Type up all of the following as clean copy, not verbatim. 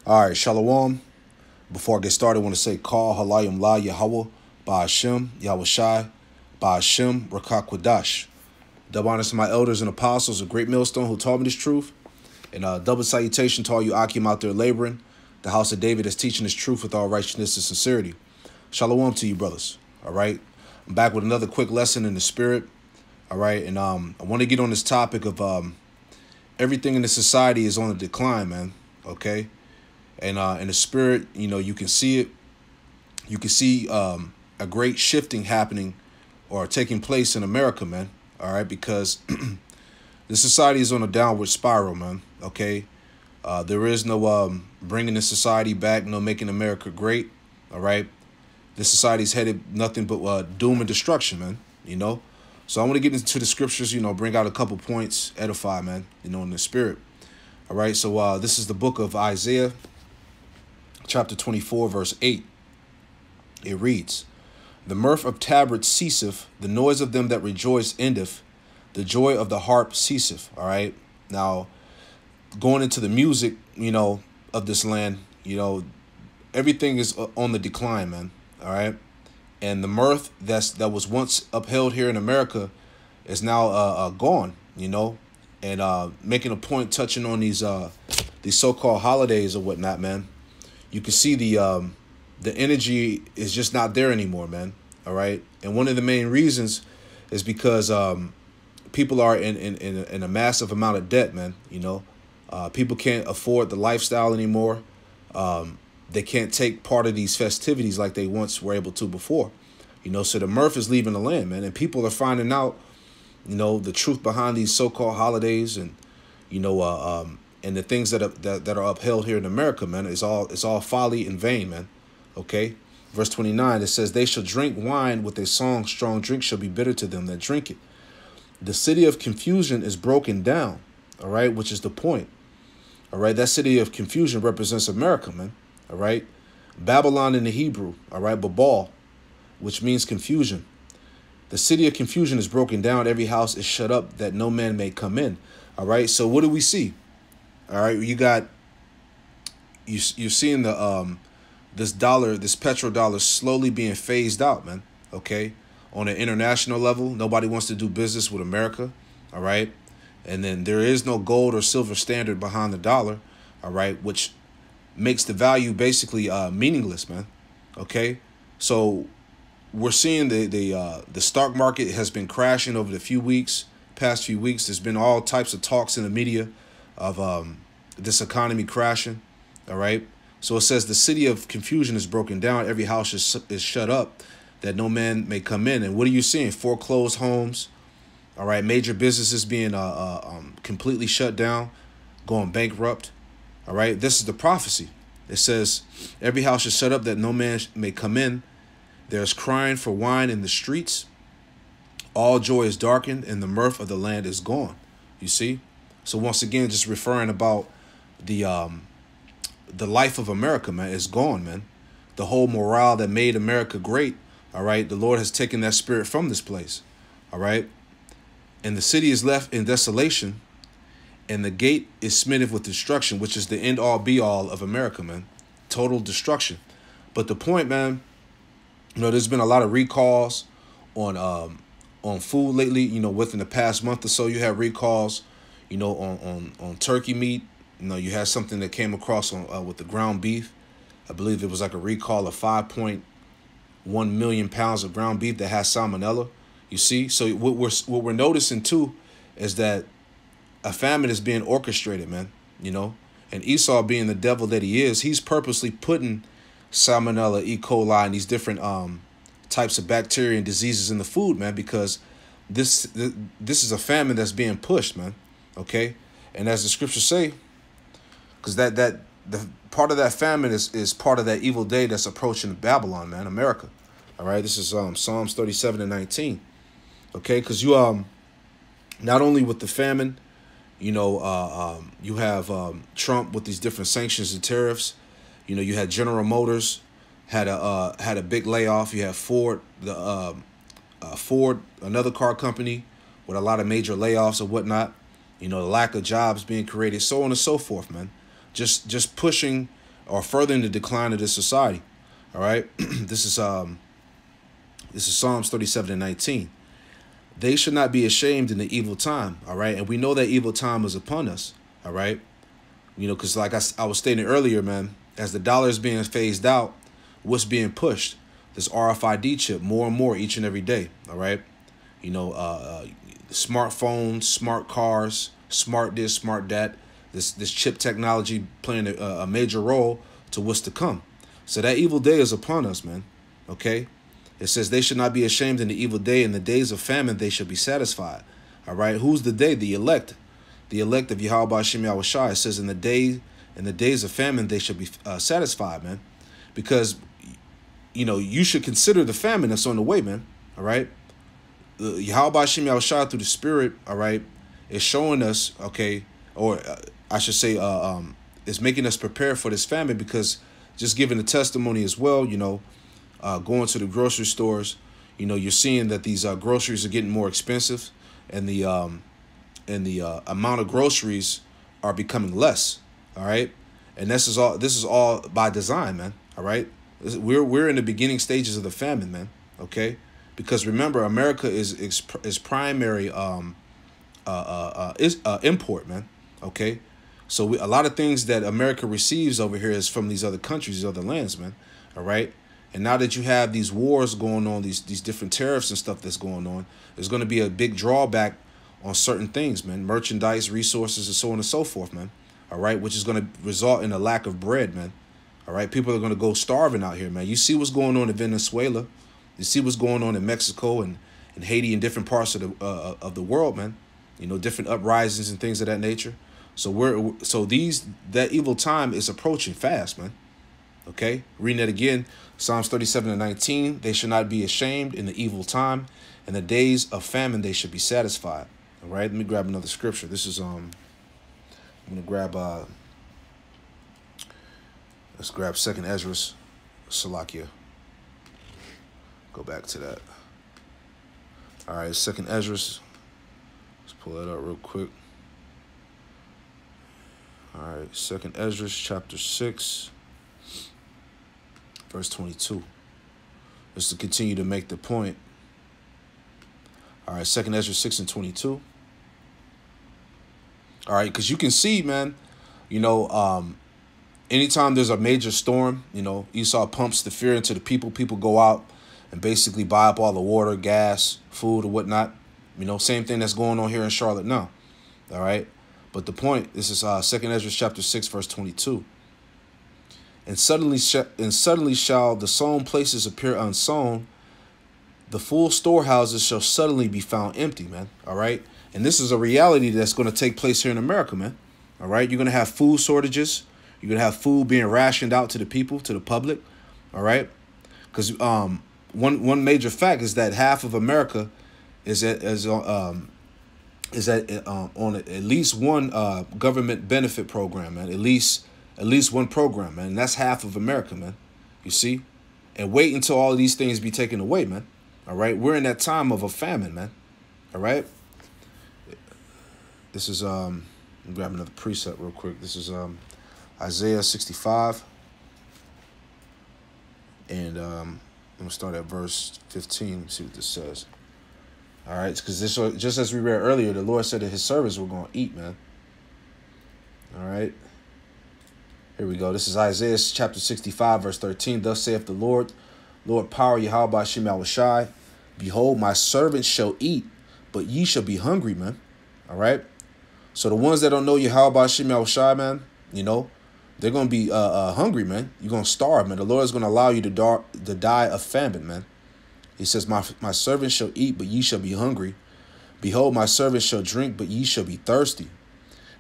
All right, Shalom. Before I get started, I want to say Call Halayim La Yahweh Ba'Hashem Yahweh Shai Ba'Hashem Rakak Kwadash. Double honors to my elders and apostles of Great Millstone who taught me this truth. And double salutation to all you Akim out there laboring. The house of David is teaching this truth with all righteousness and sincerity. Shalom to you, brothers. All right. I'm back with another quick lesson in the spirit. All right. And I want to get on this topic of everything in the society is on the decline, man. Okay. And in the spirit, you can see it. You can see a great shifting happening or taking place in America, man. All right, because the society is on a downward spiral, man. Okay, there is no bringing the society back, no making America great. All right, this society's headed nothing but doom and destruction, man. So I want to get into the scriptures. Bring out a couple points, edify, man. In the spirit. All right, so this is the book of Isaiah. Chapter 24, verse 8, it reads, "The mirth of tabrets ceaseth, the noise of them that rejoice endeth, the joy of the harp ceaseth." All right. Now, going into the music, of this land, everything is on the decline, man. All right. And the mirth that was once upheld here in America is now gone, and making a point touching on these so-called holidays or whatnot, man. You can see the energy is just not there anymore, man. All right. And one of the main reasons is because people are in a massive amount of debt, man. People can't afford the lifestyle anymore. They can't take part of these festivities like they once were able to before. So the mirth is leaving the land, man. And people are finding out, the truth behind these so-called holidays and, and the things that are upheld here in America, man, it's all folly and vain, man. Okay, verse 29, it says, "They shall drink wine with a song; strong drink shall be bitter to them that drink it. The city of confusion is broken down." All right, which is the point. All right, that city of confusion represents America, man. All right, Babylon in the Hebrew. All right, Babal, which means confusion. The city of confusion is broken down; every house is shut up, that no man may come in. All right, so what do we see? All right, you're seeing the this petrodollar slowly being phased out, man. Okay, on an international level, nobody wants to do business with America. All right, and then there is no gold or silver standard behind the dollar. All right, which makes the value basically meaningless, man. Okay, so we're seeing the stock market has been crashing over the past few weeks. There's been all types of talks in the media of this economy crashing. All right. So it says the city of confusion is broken down. Every house is shut up, that no man may come in. And what are you seeing? Foreclosed homes. All right. Major businesses being completely shut down, going bankrupt. All right. This is the prophecy. It says every house is shut up, that no man may come in. There's crying for wine in the streets. All joy is darkened, and the mirth of the land is gone. You see? So once again, just referring about the life of America, man, is gone, man. The whole morale that made America great, all right, the Lord has taken that spirit from this place, all right? And the city is left in desolation, and the gate is smitten with destruction, which is the end-all, be-all of America, man. Total destruction. But the point, man, there's been a lot of recalls on food lately. Within the past month or so, you had recalls on turkey meat. You had something that came across on with the ground beef. I believe it was like a recall of 5.1 million pounds of ground beef that has salmonella. You see, so what we're noticing too is that a famine is being orchestrated, man. And Esau, being the devil that he is, he's purposely putting salmonella, E. coli, and these different types of bacteria and diseases in the food, man, because this is a famine that's being pushed, man. Okay, and as the scriptures say, because the part of that famine is part of that evil day that's approaching Babylon, man, America. All right, this is Psalms 37 and 19. Okay, because you not only with the famine, you have Trump with these different sanctions and tariffs. You had General Motors had a big layoff. You have Ford, Ford, another car company with a lot of major layoffs and whatnot. The lack of jobs being created, so on and so forth, man. Just pushing or furthering the decline of this society. All right, this is Psalms 37:19. They should not be ashamed in the evil time. All right, and we know that evil time is upon us. All right, because like I was stating earlier, man, as the dollar is being phased out, what's being pushed? This RFID chip more and more each and every day. All right, smartphones, smart cars, smart this, smart that. This chip technology playing a major role to what's to come. So that evil day is upon us, man. Okay, it says they should not be ashamed in the evil day. In the days of famine, they should be satisfied. All right, who's the day? The elect of Yahweh B'Shem Yahushua. It says in the days of famine, they should be satisfied, man, because you should consider the famine that's on the way, man. All right, Yahweh B'Shem Yahushua through the Spirit, all right, is showing us, okay, or I should say, is making us prepare for this famine, because just giving the testimony as well, going to the grocery stores, you're seeing that these groceries are getting more expensive, and the amount of groceries are becoming less. All right, and this is all by design, man. All right, we're in the beginning stages of the famine, man. Okay, because remember, America is primary import, man. Okay, so a lot of things that America receives over here is from these other countries, these other lands, man. All right. And now that you have these wars going on, these different tariffs and stuff that's going on, there's going to be a big drawback on certain things, man. Merchandise, resources, and so on and so forth, man. All right. Which is going to result in a lack of bread, man. All right. People are going to go starving out here, man. You see what's going on in Venezuela. You see what's going on in Mexico and Haiti and different parts of the world, man. Different uprisings and things of that nature. So that evil time is approaching fast, man. Okay, reading it again, Psalms 37:19. They should not be ashamed in the evil time. In the days of famine, they should be satisfied. All right, let me grab another scripture. This is I'm gonna grab let's grab 2nd Ezra, Salakia. Go back to that. All right, 2nd Ezra. Let's pull that up real quick. All right, 2nd Ezra chapter 6, verse 22. Just to continue to make the point. All right, 2nd Ezra 6 and 22. All right, because you can see, man, anytime there's a major storm, Esau pumps the fear into the people. People go out and basically buy up all the water, gas, food, or whatnot. Same thing that's going on here in Charlotte now. All right. But the point, this is 2nd Ezra chapter 6, verse 22. And suddenly shall the sown places appear unsown. The full storehouses shall suddenly be found empty, man. All right. And this is a reality that's going to take place here in America, man. All right. You're going to have food shortages. You're going to have food being rationed out to the people, to the public. All right. Because one major fact is that half of America is on at least one government benefit program, man. At least one program, man. And that's half of America, man. You see? And wait until all of these things be taken away, man. All right? We're in that time of a famine, man. All right? This is, let me grab another precept real quick. This is Isaiah 65. And I'm going to start at verse 15 and see what this says. All right, because this, just as we read earlier, the Lord said that his servants were going to eat, man. All right. Here we go. This is Isaiah chapter 65, verse 13. Thus saith the Lord power, Yahweh B'Shem Yahushai. Behold, my servants shall eat, but ye shall be hungry, man. All right. So the ones that don't know Yahweh B'Shem Yahushai, man, they're going to be hungry, man. You're going to starve, man. The Lord is going to allow you to die of famine, man. He says, my servants shall eat, but ye shall be hungry. Behold, my servants shall drink, but ye shall be thirsty.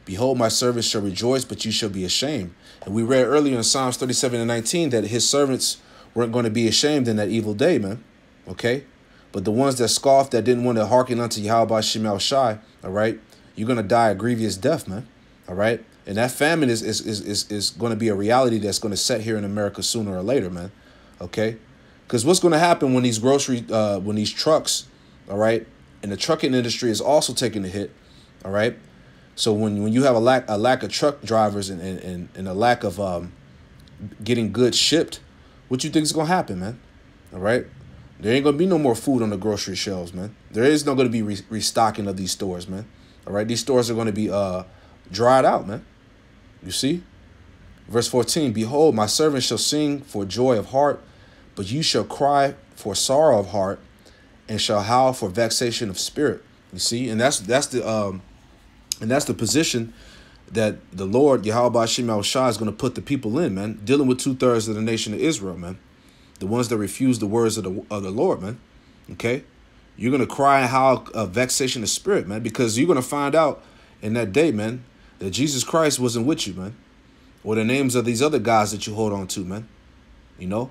Behold, my servants shall rejoice, but ye shall be ashamed. And we read earlier in Psalms 37:19 that his servants weren't going to be ashamed in that evil day, man. Okay? But the ones that scoffed, that didn't want to hearken unto Yahweh B'Shem Yahushai, all right, you're going to die a grievous death, man. All right? And that famine is going to be a reality that's going to set here in America sooner or later, man. Okay? Because what's going to happen when these when these trucks, all right, and the trucking industry is also taking a hit, all right. So when you have a lack of truck drivers and a lack of getting goods shipped, what you think is going to happen, man? All right? There ain't going to be no more food on the grocery shelves, man. There is not going to be restocking of these stores, man. All right? These stores are going to be dried out, man. You see? Verse 14, behold, my servant shall sing for joy of heart, but you shall cry for sorrow of heart and shall howl for vexation of spirit. You see? And that's the position that the Lord, Yahweh Hashem Yahushua, is going to put the people in, man, dealing with 2/3 of the nation of Israel, man. The ones that refuse the words of the Lord, man. Okay? You're going to cry and howl vexation of spirit, man, because you're going to find out in that day, man, that Jesus Christ wasn't with you, man. Or the names of these other guys that you hold on to, man. You know?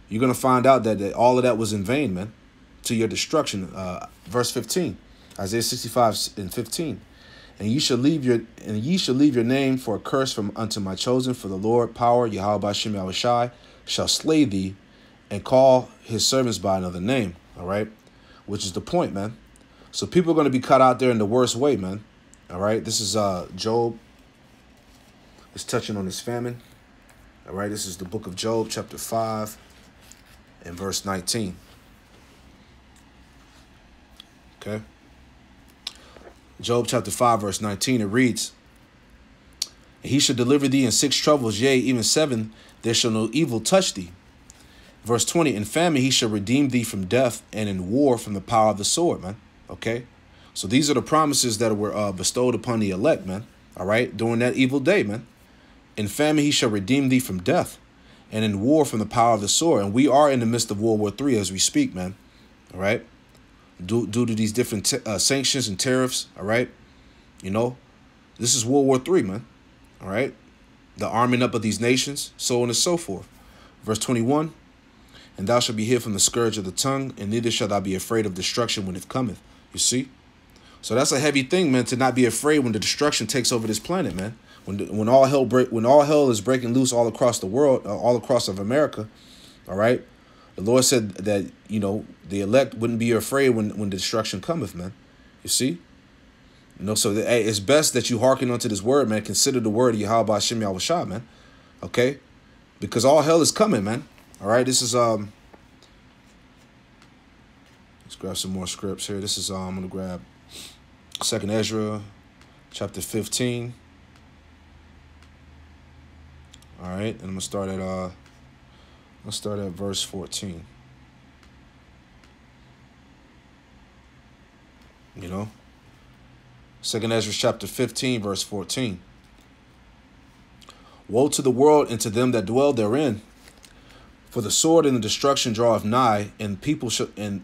You're going to find out that all of that was in vain, man, to your destruction. Verse 15, Isaiah 65:15. And ye shall leave your name for a curse from unto my chosen, for the Lord power, Yahweh Hashem Yahushai, shall slay thee and call his servants by another name. All right? Which is the point, man. So people are going to be cut out there in the worst way, man. All right? This is Job. It's touching on his famine. All right? This is the book of Job, chapter 5 and verse 19. Okay? Job chapter 5, verse 19, it reads, and he shall deliver thee in 6 troubles, yea, even 7, there shall no evil touch thee. Verse 20, in famine he shall redeem thee from death, and in war from the power of the sword, man. Okay? So these are the promises that were bestowed upon the elect, man. All right? During that evil day, man. In famine he shall redeem thee from death, and in war from the power of the sword. And we are in the midst of World War III as we speak, man. All right? Due to these different sanctions and tariffs, all right? You know, this is World War III, man. All right? The arming up of these nations, so on and so forth. Verse 21, and thou shalt be hid from the scourge of the tongue, and neither shalt thou be afraid of destruction when it cometh. You see? So that's a heavy thing, man, to not be afraid when the destruction takes over this planet, man. When all hell is breaking loose all across the world, all across of America, all right? The Lord said that, you know, the elect wouldn't be afraid when the destruction cometh, man. You see? You know, so hey, it's best that you hearken unto this word, man. Consider the word of Yahweh Hashem Yahushua, man. Okay? Because all hell is coming, man. All right? This is, let's grab some more scripts here. This is, I'm going to grab 2nd Ezra, chapter 15. All right? And I'm going to start at, let's start at verse 14. You know? 2nd Ezra chapter 15, verse 14. Woe to the world and to them that dwell therein, for the sword and the destruction draweth nigh, and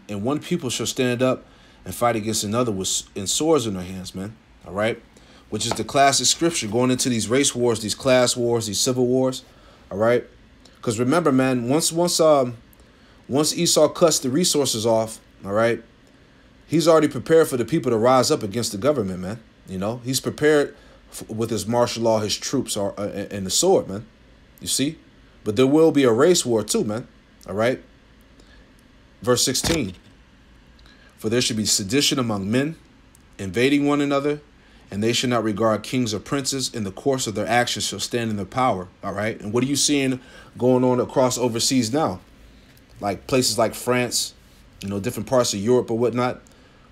one people shall stand up and fight against another in swords in their hands, man. All right? Which is the classic scripture going into these race wars, these class wars, these civil wars. All right? Because remember, man, once Esau cuts the resources off, all right, he's already prepared for the people to rise up against the government, man. You know, he's prepared with his martial law, his troops, and the sword, man. You see? But there will be a race war too, man. All right? Verse 16. For there should be sedition among men, invading one another, and they should not regard kings or princes. In the course of their actions shall stand in their power. All right? And what are you seeing going on across overseas now? Like places like France, you know, different parts of Europe or whatnot.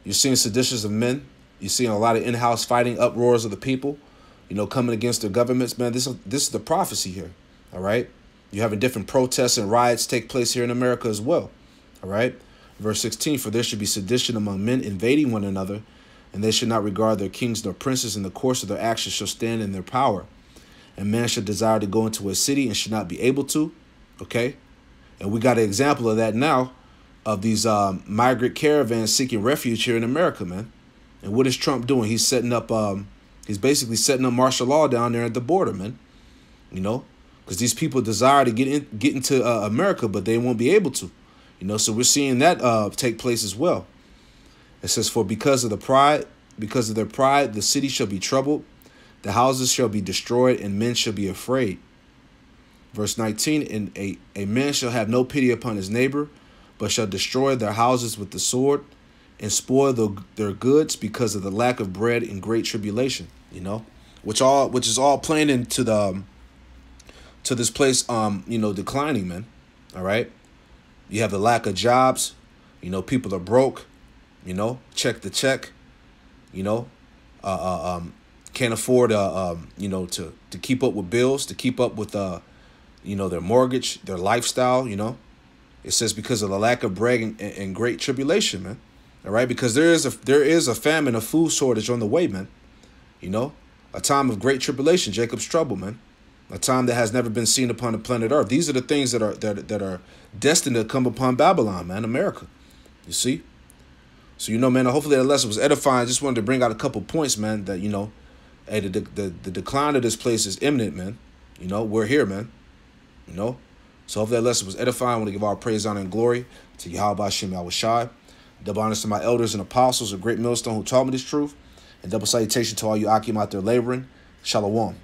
You're seeing seditions of men. You're seeing a lot of in-house fighting, uproars of the people, you know, coming against their governments. Man, this is the prophecy here. All right? You're having different protests and riots take place here in America as well. All right? Verse 16, for there should be sedition among men, invading one another, and they should not regard their kings nor princes. In the course of their actions shall stand in their power. And man should desire to go into a city and should not be able to. Okay? And we got an example of that now, of these migrant caravans seeking refuge here in America, man. And what is Trump doing? He's setting up, he's basically setting up martial law down there at the border, man. You know, because these people desire to get into America, but they won't be able to. You know, so we're seeing that take place as well. It says, for because of their pride, the city shall be troubled, the houses shall be destroyed, and men shall be afraid. Verse 19, and a man shall have no pity upon his neighbor, but shall destroy their houses with the sword, and spoil their goods because of the lack of bread and great tribulation. You know, which is all playing into to this place, you know, declining, man. All right. You have the lack of jobs. You know, people are broke. You know, check the check. You know, can't afford, you know, to keep up with bills, to keep up with, you know, their mortgage, their lifestyle. You know, it says because of the lack of bread and great tribulation, man. All right, because there is a famine, a food shortage on the way, man. You know, a time of great tribulation, Jacob's trouble, man. A time that has never been seen upon the planet Earth. These are the things that are destined to come upon Babylon, man, America. You see? So, you know, man, hopefully that lesson was edifying. I just wanted to bring out a couple points, man, that, you know, hey, the decline of this place is imminent, man. You know, we're here, man. You know? So hopefully that lesson was edifying. I want to give all praise, honor, and glory to Yahweh Hashem Yahushai. Double honors to my elders and apostles, a great millstone who taught me this truth. And double salutation to all you Akim out there laboring. Shalom.